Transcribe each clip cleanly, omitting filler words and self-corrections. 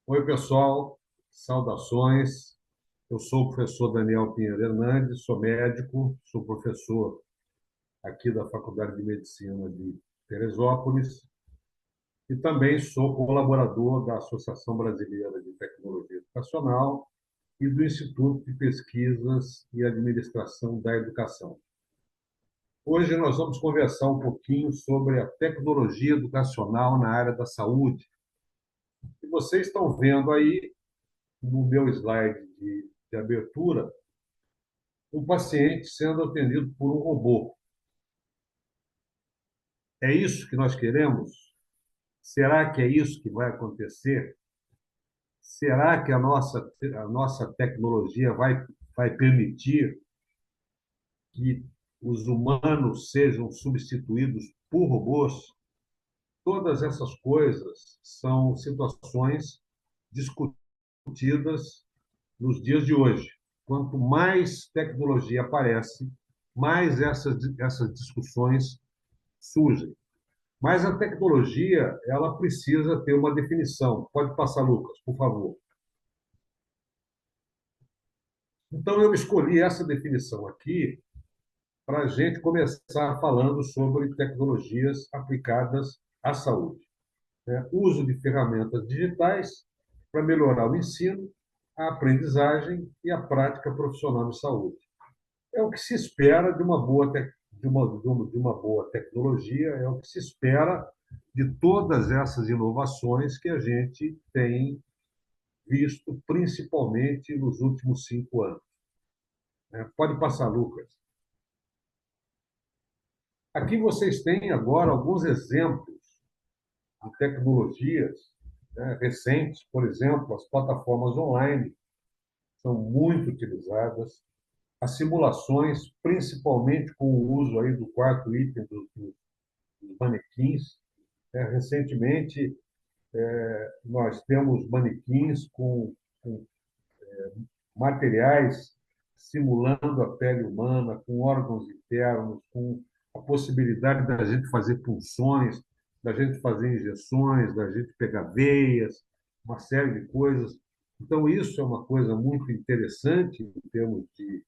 Oi, pessoal, saudações. Eu sou o professor Daniel Pinheiro Hernandes, sou médico, sou professor aqui da Faculdade de Medicina de Teresópolis e também sou colaborador da Associação Brasileira de Tecnologia Educacional e do Instituto de Pesquisas e Administração da Educação. Hoje nós vamos conversar um pouquinho sobre a tecnologia educacional na área da saúde. E vocês estão vendo aí no meu slide de abertura um paciente sendo atendido por um robô. É isso que nós queremos? Será que é isso que vai acontecer? Será que a nossa tecnologia vai permitir que os humanos sejam substituídos por robôs? Todas essas coisas são situações discutidas nos dias de hoje. Quanto mais tecnologia aparece, mais essas discussões surgem. Mas a tecnologia, ela precisa ter uma definição. Pode passar, Lucas, por favor. Então, eu escolhi essa definição aqui para a gente começar falando sobre tecnologias aplicadas à saúde. Uso de ferramentas digitais para melhorar o ensino, a aprendizagem e a prática profissional de saúde. É o que se espera de uma boa, de uma boa tecnologia, é o que se espera de todas essas inovações que a gente tem visto, principalmente nos últimos 5 anos. Pode passar, Lucas. Aqui vocês têm agora alguns exemplos de tecnologias, recentes, por exemplo, as plataformas online são muito utilizadas, as simulações, principalmente com o uso aí do quarto item dos manequins. Recentemente, nós temos manequins com materiais simulando a pele humana, com órgãos internos, com a possibilidade da gente fazer punções, da gente fazer injeções, da gente pegar veias, uma série de coisas. Então, isso é uma coisa muito interessante em termos de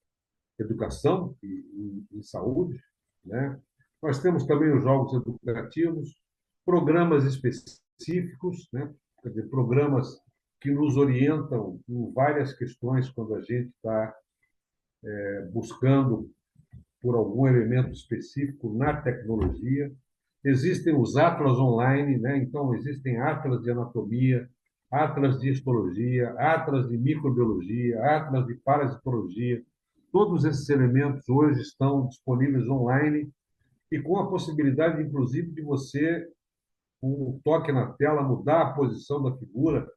educação e saúde, né? Nós temos também os jogos educativos, programas específicos, né? Quer dizer, programas que nos orientam em várias questões quando a gente está buscando por algum elemento específico na tecnologia. Existem os atlas online, né? Então, existem atlas de anatomia, atlas de histologia, atlas de microbiologia, atlas de parasitologia. Todos esses elementos hoje estão disponíveis online e com a possibilidade, inclusive, de você, com um toque na tela, mudar a posição da figura,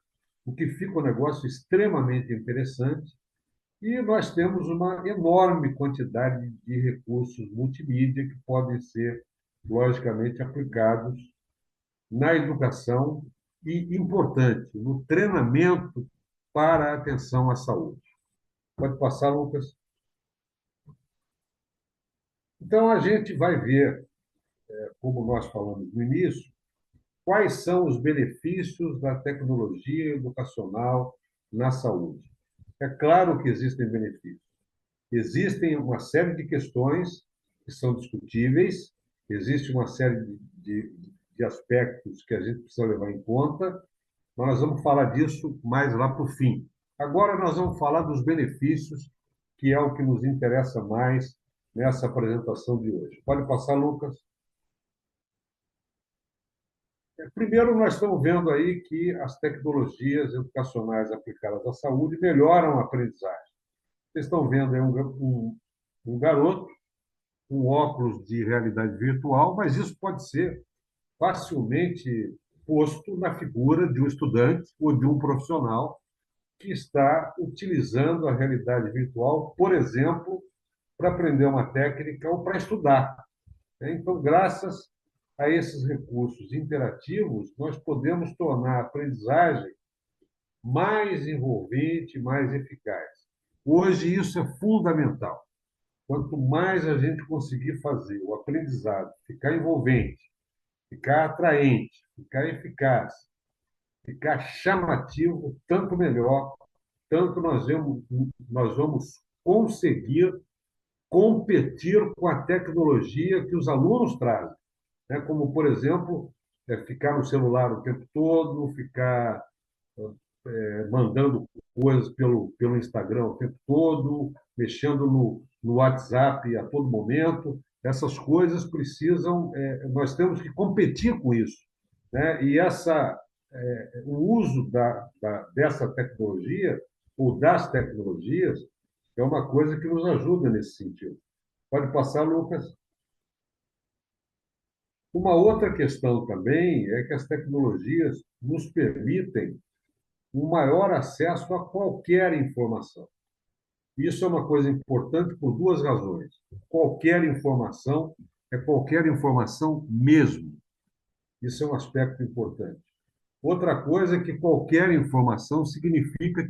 o que fica um negócio extremamente interessante. E nós temos uma enorme quantidade de recursos multimídia que podem ser, logicamente, aplicados na educação e, importante, no treinamento para a atenção à saúde. Pode passar, Lucas? Então, a gente vai ver, como nós falamos no início, quais são os benefícios da tecnologia educacional na saúde. É claro que existem benefícios. Existem uma série de questões que são discutíveis, existe uma série de aspectos que a gente precisa levar em conta, mas nós vamos falar disso mais lá para o fim. Agora nós vamos falar dos benefícios, que é o que nos interessa mais nessa apresentação de hoje. Pode passar, Lucas? Primeiro, nós estamos vendo aí que as tecnologias educacionais aplicadas à saúde melhoram a aprendizagem. Vocês estão vendo aí um garoto com óculos de realidade virtual, mas isso pode ser facilmente posto na figura de um estudante ou de um profissional que está utilizando a realidade virtual, por exemplo, para aprender uma técnica ou para estudar. Então, graças a esses recursos interativos, nós podemos tornar a aprendizagem mais envolvente, mais eficaz. Hoje, isso é fundamental. Quanto mais a gente conseguir fazer o aprendizado ficar envolvente, ficar atraente, ficar eficaz, ficar chamativo, tanto melhor, tanto nós vamos conseguir competir com a tecnologia que os alunos trazem, né? Como, por exemplo, ficar no celular o tempo todo, ficar mandando coisas pelo Instagram o tempo todo, mexendo no WhatsApp a todo momento. Essas coisas precisam, nós temos que competir com isso, né? E o uso dessa tecnologia, ou das tecnologias, é uma coisa que nos ajuda nesse sentido. Pode passar, Lucas? Uma outra questão também é que as tecnologias nos permitem um maior acesso a qualquer informação. Isso é uma coisa importante por duas razões. Qualquer informação é qualquer informação mesmo. Isso é um aspecto importante. Outra coisa é que qualquer informação significa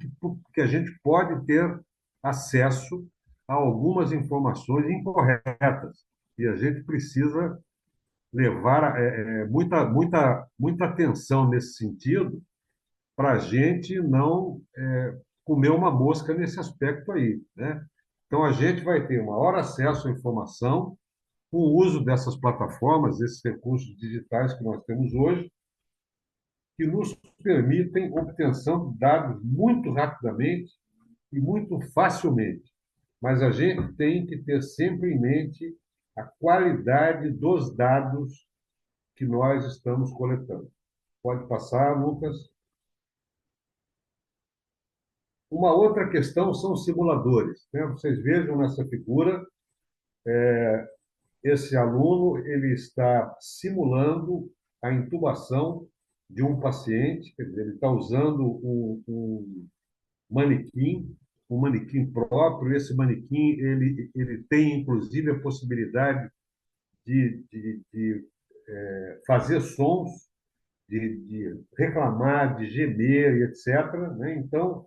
que a gente pode ter acesso a algumas informações incorretas. E a gente precisa levar muita atenção nesse sentido, para a gente não comer uma mosca nesse aspecto aí, né? Então, a gente vai ter maior acesso à informação com o uso dessas plataformas, esses recursos digitais que nós temos hoje, que nos permitem obtenção de dados muito rapidamente e muito facilmente. Mas a gente tem que ter sempre em mente a qualidade dos dados que nós estamos coletando. Pode passar, Lucas. Uma outra questão são os simuladores, né? Vocês vejam nessa figura, esse aluno ele está simulando a intubação de um paciente, quer dizer, ele está usando manequim, um manequim próprio. Esse manequim ele tem inclusive a possibilidade de fazer sons, de reclamar, de gemer, e etc., né? Então,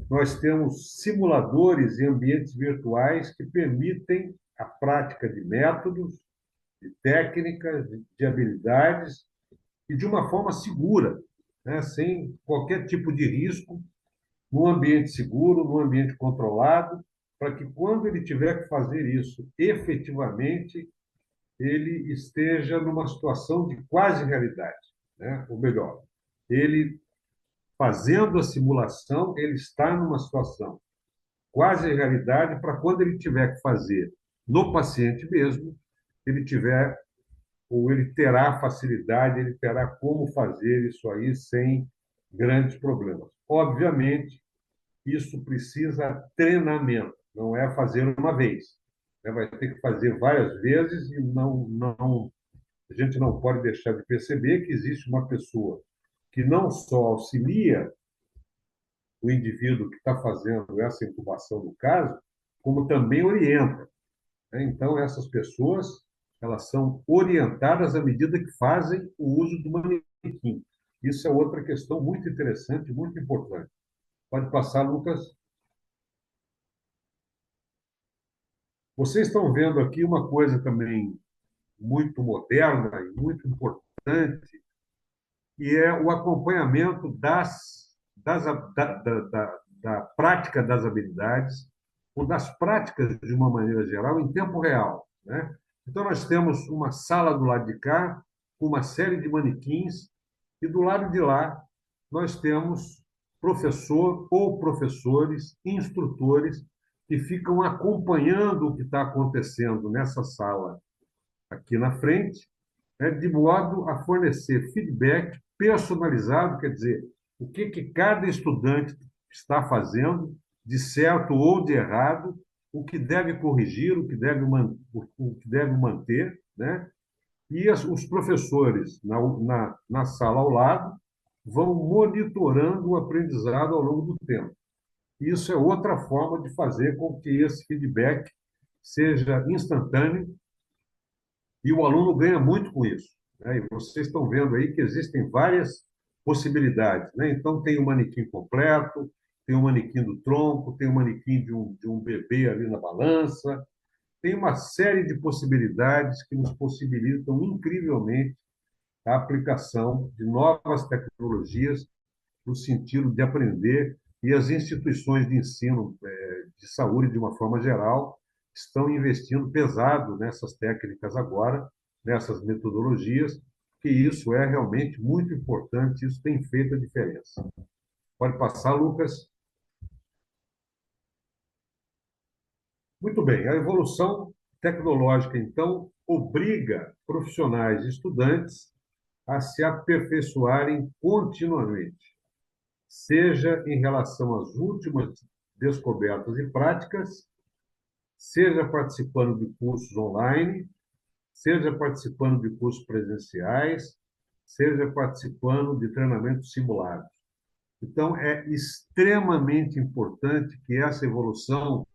nós temos simuladores e ambientes virtuais que permitem a prática de métodos, de técnicas, de habilidades, e de uma forma segura, né? Sem qualquer tipo de risco, num ambiente seguro, num ambiente controlado, para que quando ele tiver que fazer isso efetivamente, ele esteja numa situação de quase realidade, né? Ou melhor, ele fazendo a simulação, ele está numa situação quase realidade para quando ele tiver que fazer no paciente mesmo, ele tiver ou ele terá facilidade, ele terá como fazer isso aí sem grandes problemas. Obviamente, isso precisa treinamento, não é fazer uma vez. Vai ter que fazer várias vezes e a gente não pode deixar de perceber que existe uma pessoa que não só auxilia o indivíduo que está fazendo essa intubação no caso, como também orienta, né? Então, essas pessoas elas são orientadas à medida que fazem o uso do manequim. Isso é outra questão muito interessante, muito importante. Pode passar, Lucas. Vocês estão vendo aqui uma coisa também muito moderna e muito importante, que é o acompanhamento da prática das habilidades, ou das práticas de uma maneira geral, em tempo real, né? Então, nós temos uma sala do lado de cá, com uma série de manequins, e do lado de lá, nós temos professor ou professores, instrutores, que ficam acompanhando o que está acontecendo nessa sala aqui na frente, né, de modo a fornecer feedback personalizado, quer dizer, o que cada estudante está fazendo, de certo ou de errado, o que deve corrigir, o que deve manter, né? E os professores na sala ao lado vão monitorando o aprendizado ao longo do tempo. Isso é outra forma de fazer com que esse feedback seja instantâneo e o aluno ganha muito com isso, né? E vocês estão vendo aí que existem várias possibilidades, né? Então, tem o manequim completo, tem o manequim do tronco, tem o manequim de um bebê ali na balança, tem uma série de possibilidades que nos possibilitam incrivelmente a aplicação de novas tecnologias no sentido de aprender, e as instituições de ensino de saúde, de uma forma geral, estão investindo pesado nessas técnicas agora, nessas metodologias, que isso é realmente muito importante, isso tem feito a diferença. Pode passar, Lucas. Muito bem, a evolução tecnológica, então, obriga profissionais e estudantes a se aperfeiçoarem continuamente, seja em relação às últimas descobertas e práticas, seja participando de cursos online, seja participando de cursos presenciais, seja participando de treinamentos simulados. Então, é extremamente importante que essa evolução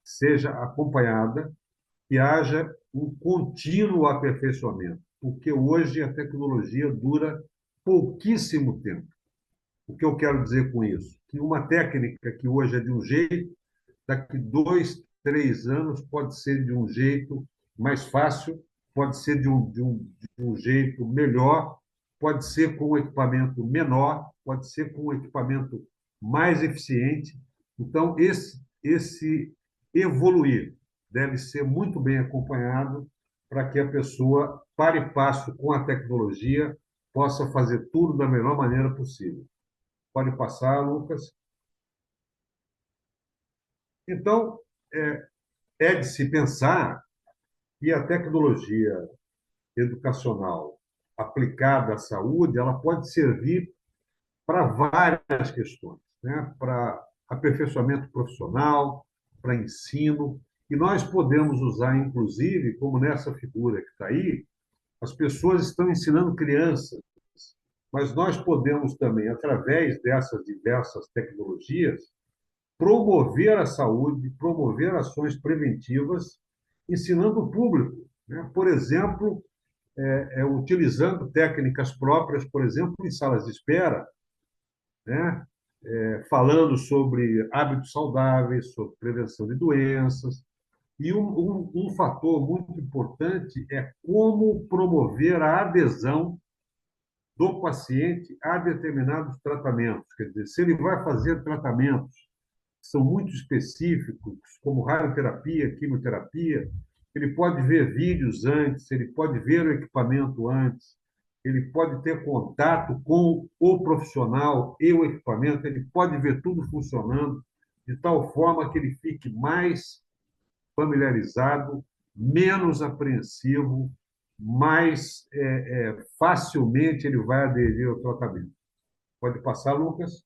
seja acompanhada, que haja um contínuo aperfeiçoamento, porque hoje a tecnologia dura pouquíssimo tempo. O que eu quero dizer com isso? Que uma técnica que hoje é de um jeito, daqui 2, 3 anos pode ser de um jeito mais fácil, pode ser de um jeito melhor, pode ser com um equipamento menor, pode ser com um equipamento mais eficiente. Então, esse evoluir deve ser muito bem acompanhado para que a pessoa pare passo com a tecnologia, possa fazer tudo da melhor maneira possível. Pode passar, Lucas. Então, é de se pensar que a tecnologia educacional aplicada à saúde, ela pode servir para várias questões, né? Para aperfeiçoamento profissional, para ensino, e nós podemos usar, inclusive, como nessa figura que está aí, as pessoas estão ensinando crianças, mas nós podemos também, através dessas diversas tecnologias, promover a saúde, promover ações preventivas, ensinando o público, né? Por exemplo, utilizando técnicas próprias, por exemplo, em salas de espera, né? Falando sobre hábitos saudáveis, sobre prevenção de doenças. E um fator muito importante é como promover a adesão do paciente a determinados tratamentos. Quer dizer, se ele vai fazer tratamentos que são muito específicos, como radioterapia, quimioterapia, ele pode ver vídeos antes, ele pode ver o equipamento antes, ele pode ter contato com o profissional e o equipamento, ele pode ver tudo funcionando, de tal forma que ele fique mais familiarizado, menos apreensivo, mais facilmente ele vai aderir ao tratamento. Pode passar, Lucas?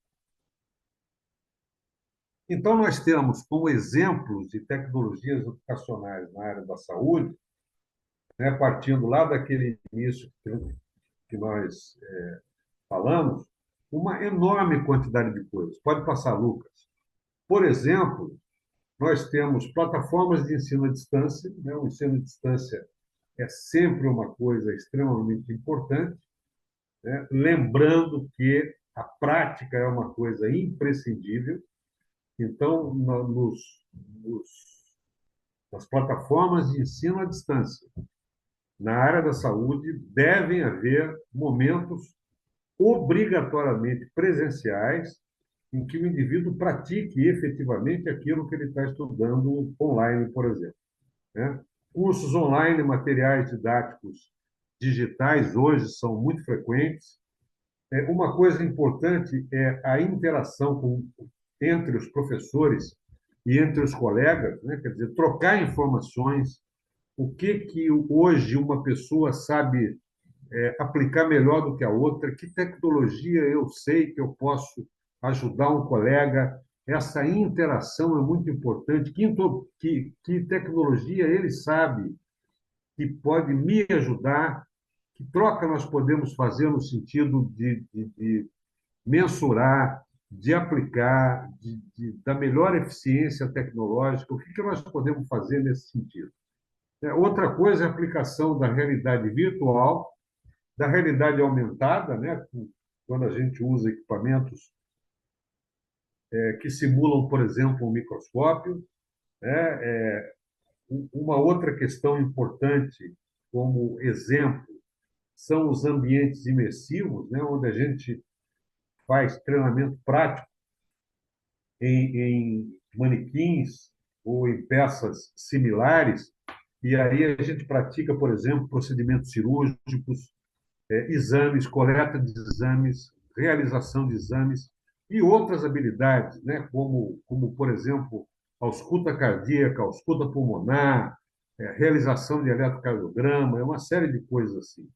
Então, nós temos como exemplos de tecnologias educacionais na área da saúde, né, partindo lá daquele início que nós falamos, uma enorme quantidade de coisas. Pode passar, Lucas. Por exemplo, nós temos plataformas de ensino à distância, né? O ensino à distância é sempre uma coisa extremamente importante, né? Lembrando que a prática é uma coisa imprescindível. Então, nas plataformas de ensino à distância, na área da saúde, devem haver momentos obrigatoriamente presenciais em que o indivíduo pratique efetivamente aquilo que ele está estudando online, por exemplo, né? Cursos online, materiais didáticos digitais hoje são muito frequentes. Uma coisa importante é a interação entre os professores e entre os colegas, né? Quer dizer, trocar informações, o que hoje uma pessoa sabe aplicar melhor do que a outra, que tecnologia eu sei que eu posso ajudar um colega. Essa interação é muito importante. Que tecnologia ele sabe que pode me ajudar, que troca nós podemos fazer no sentido de mensurar, de aplicar, da melhor eficiência tecnológica, o que nós podemos fazer nesse sentido. Outra coisa é a aplicação da realidade virtual, da realidade aumentada, né? Quando a gente usa equipamentos que simulam, por exemplo, um microscópio. Uma outra questão importante, como exemplo, são os ambientes imersivos, né, onde a gente faz treinamento prático em manequins ou em peças similares, e aí a gente pratica, por exemplo, procedimentos cirúrgicos, exames, coleta de exames, realização de exames e outras habilidades, né? Como por exemplo, a ausculta cardíaca, a ausculta pulmonar, realização de eletrocardiograma, é uma série de coisas assim.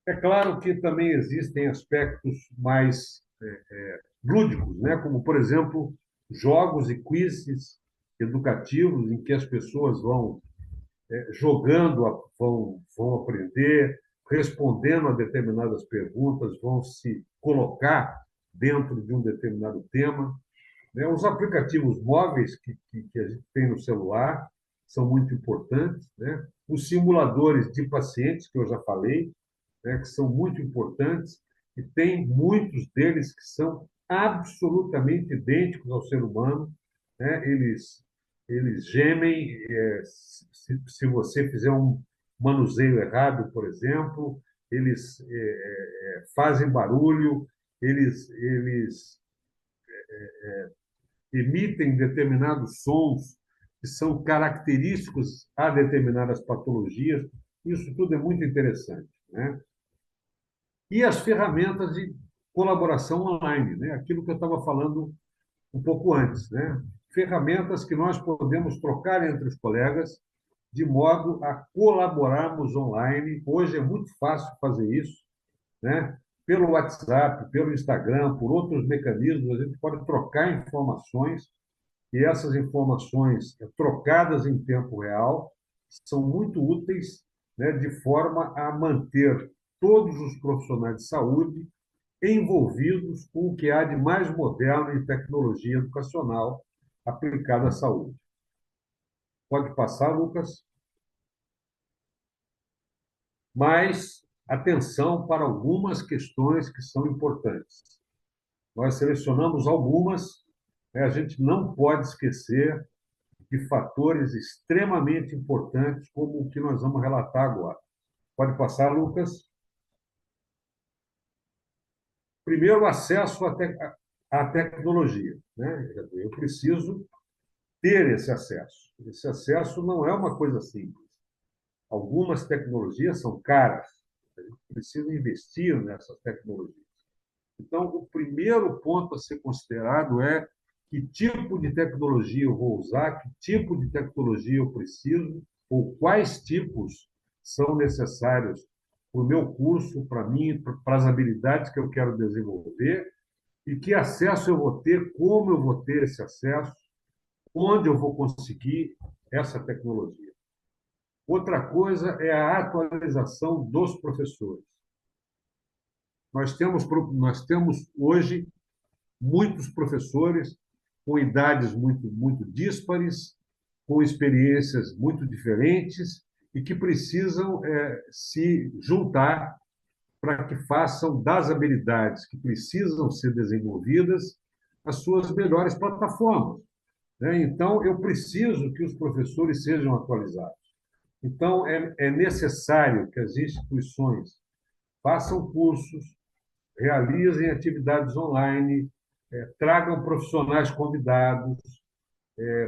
É claro que também existem aspectos mais lúdicos, né? Como, por exemplo, jogos e quizzes educativos em que as pessoas vão jogando, vão aprender, respondendo a determinadas perguntas, vão se colocar dentro de um determinado tema. Né? Os aplicativos móveis que a gente tem no celular são muito importantes. Né? Os simuladores de pacientes, que eu já falei, né, que são muito importantes, e tem muitos deles que são absolutamente idênticos ao ser humano. Né? Eles gemem, se você fizer um manuseio errado, por exemplo, eles fazem barulho, eles emitem determinados sons que são característicos a determinadas patologias. Isso tudo é muito interessante. Né? E as ferramentas de colaboração online, né? Aquilo que eu estava falando um pouco antes, né? Ferramentas que nós podemos trocar entre os colegas de modo a colaborarmos online. Hoje é muito fácil fazer isso, né? Pelo WhatsApp, pelo Instagram, por outros mecanismos, a gente pode trocar informações e essas informações trocadas em tempo real são muito úteis, né, de forma a manter todos os profissionais de saúde envolvidos com o que há de mais moderno em tecnologia educacional aplicada à saúde. Pode passar, Lucas? Mas atenção para algumas questões que são importantes. Nós selecionamos algumas, né, a gente não pode esquecer de fatores extremamente importantes, como o que nós vamos relatar agora. Pode passar, Lucas? Primeiro, acesso à tecnologia. Né? Eu preciso ter esse acesso. Esse acesso não é uma coisa simples. Algumas tecnologias são caras. A gente precisa investir nessas tecnologias. Então, o primeiro ponto a ser considerado é que tipo de tecnologia eu vou usar, que tipo de tecnologia eu preciso, ou quais tipos são necessários para o meu curso, para mim, para as habilidades que eu quero desenvolver, e que acesso eu vou ter, como eu vou ter esse acesso, onde eu vou conseguir essa tecnologia. Outra coisa é a atualização dos professores. Nós temos hoje muitos professores com idades muito díspares, com experiências muito diferentes e que precisam se juntar para que façam das habilidades que precisam ser desenvolvidas as suas melhores plataformas. Né? Então, eu preciso que os professores sejam atualizados. Então, é necessário que as instituições façam cursos, realizem atividades online, tragam profissionais convidados,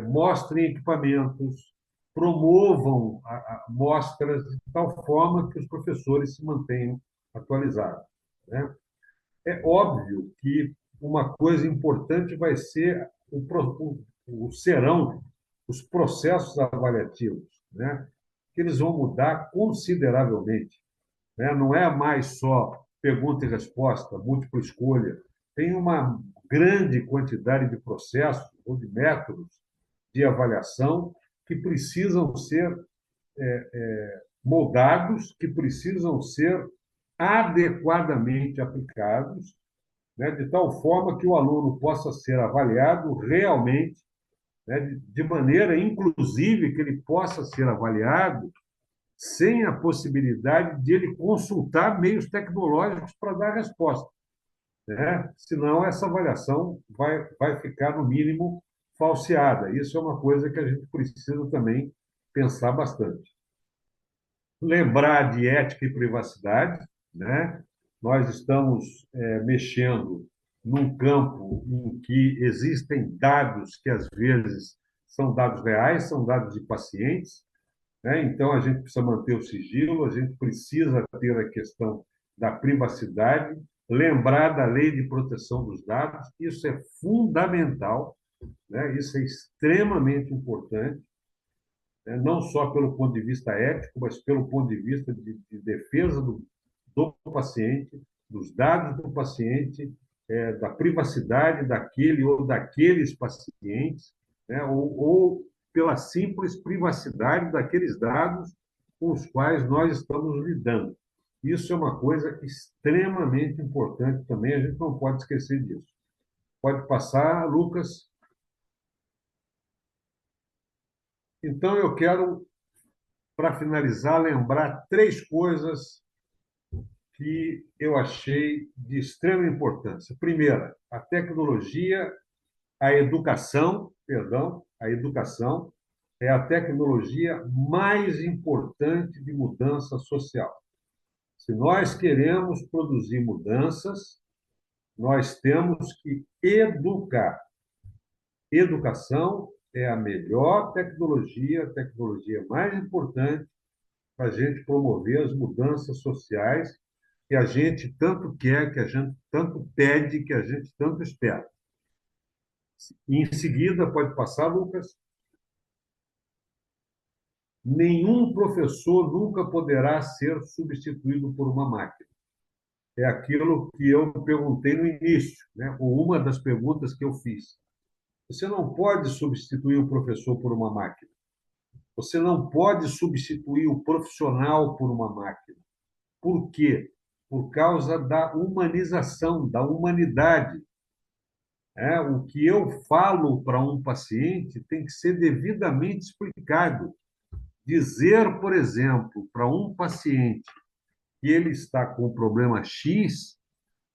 mostrem equipamentos, promovam mostras de tal forma que os professores se mantenham atualizados. Né? É óbvio que uma coisa importante vai ser serão os processos avaliativos, né? Que eles vão mudar consideravelmente. Né? Não é mais só pergunta e resposta, múltipla escolha. Tem uma grande quantidade de processos ou de métodos de avaliação que precisam ser moldados, que precisam ser adequadamente aplicados, né, de tal forma que o aluno possa ser avaliado realmente, né, de maneira, inclusive, que ele possa ser avaliado sem a possibilidade de ele consultar meios tecnológicos para dar resposta. Né? Senão, essa avaliação vai ficar, no mínimo, falseada. Isso é uma coisa que a gente precisa também pensar bastante. Lembrar de ética e privacidade, né? Nós estamos mexendo num campo em que existem dados que, às vezes, são dados reais, são dados de pacientes, né? Então, a gente precisa manter o sigilo, a gente precisa ter a questão da privacidade, lembrar da lei de proteção dos dados, isso é fundamental, né? Isso é extremamente importante, né? Não só pelo ponto de vista ético, mas pelo ponto de vista de defesa do paciente, dos dados do paciente, da privacidade daquele ou daqueles pacientes, né? Ou pela simples privacidade daqueles dados com os quais nós estamos lidando. Isso é uma coisa extremamente importante também, a gente não pode esquecer disso. Pode passar, Lucas. Então, eu quero, para finalizar, lembrar três coisas que eu achei de extrema importância. Primeira, a tecnologia, a educação, perdão, a educação é a tecnologia mais importante de mudança social. Se nós queremos produzir mudanças, nós temos que educar. Educação é a melhor tecnologia, a tecnologia mais importante para a gente promover as mudanças sociais que a gente tanto quer, que a gente tanto pede, que a gente tanto espera. E em seguida, pode passar, Lucas, nenhum professor nunca poderá ser substituído por uma máquina. É aquilo que eu perguntei no início, né? Ou uma das perguntas que eu fiz. Você não pode substituir o professor por uma máquina. Você não pode substituir o profissional por uma máquina. Por quê? Por causa da humanização, da humanidade. O que eu falo para um paciente tem que ser devidamente explicado. Dizer, por exemplo, para um paciente que ele está com um problema X,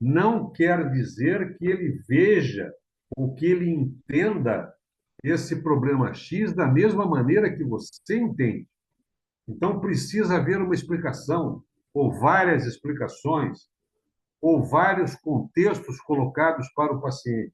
não quer dizer que ele veja ou que ele entenda esse problema X da mesma maneira que você entende. Então, precisa haver uma explicação, ou várias explicações, ou vários contextos colocados para o paciente.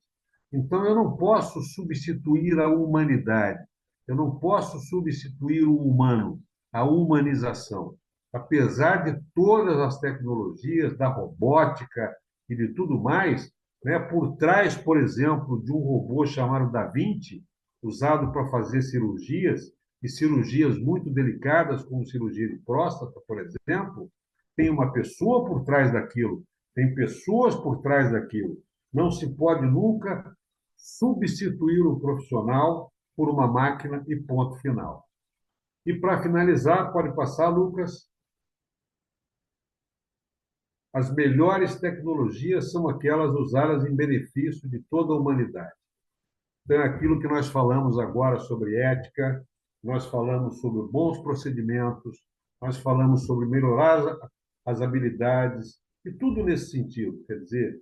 Então, eu não posso substituir a humanidade, eu não posso substituir o humano, a humanização. Apesar de todas as tecnologias, da robótica e de tudo mais, né, por trás, por exemplo, de um robô chamado Da Vinci, usado para fazer cirurgias, e cirurgias muito delicadas, como cirurgia de próstata, por exemplo, tem uma pessoa por trás daquilo, tem pessoas por trás daquilo. Não se pode nunca substituir o profissional por uma máquina e ponto final. E para finalizar, pode passar, Lucas, as melhores tecnologias são aquelas usadas em benefício de toda a humanidade. Então, é aquilo que nós falamos agora sobre ética, nós falamos sobre bons procedimentos, nós falamos sobre melhorar as habilidades, e tudo nesse sentido. Quer dizer,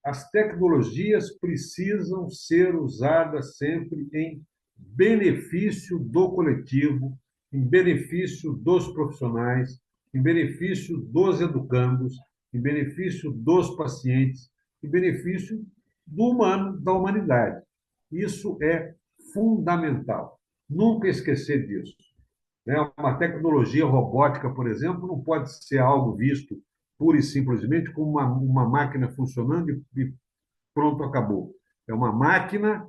as tecnologias precisam ser usadas sempre em benefício do coletivo, em benefício dos profissionais, em benefício dos educandos, em benefício dos pacientes, em benefício do humano, da humanidade. Isso é fundamental. Nunca esquecer disso. Uma tecnologia robótica, por exemplo, não pode ser algo visto pura e simplesmente como uma máquina funcionando e pronto, acabou. É uma máquina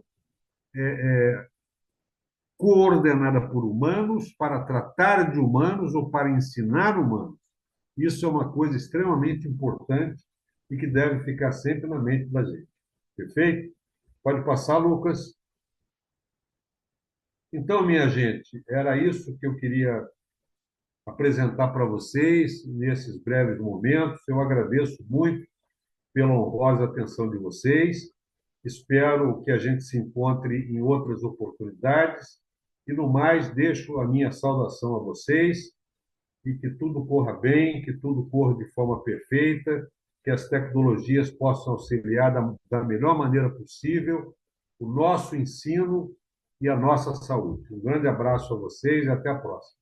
coordenada por humanos para tratar de humanos ou para ensinar humanos. Isso é uma coisa extremamente importante e que deve ficar sempre na mente da gente. Perfeito? Pode passar, Lucas. Então, minha gente, era isso que eu queria apresentar para vocês nesses breves momentos. Eu agradeço muito pela honrosa atenção de vocês. Espero que a gente se encontre em outras oportunidades. E, no mais, deixo a minha saudação a vocês e que tudo corra bem, que tudo corra de forma perfeita, que as tecnologias possam auxiliar da melhor maneira possível o nosso ensino e a nossa saúde. Um grande abraço a vocês e até a próxima.